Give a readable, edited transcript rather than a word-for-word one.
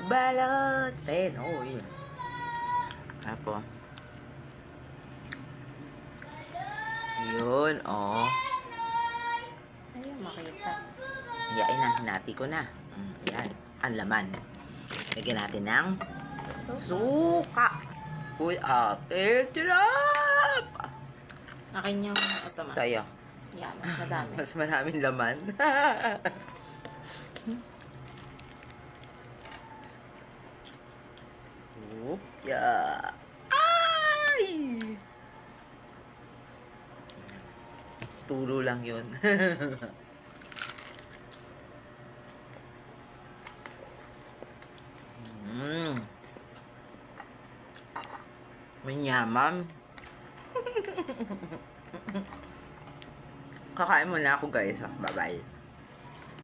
balot. Penoy. Apo. Yun, oh. Ayun, makita. Yain na, hinati ko na. Yan, ang laman. Lagyan natin ng suka. Uy, ate, tirap! Akin yung ito ma. Tayo. Yeah, mas madami. Mas maraming laman. Oop, yeah. Ay! Tulo lang yun. Manyaman. Kakain muna ako guys. Bye-bye.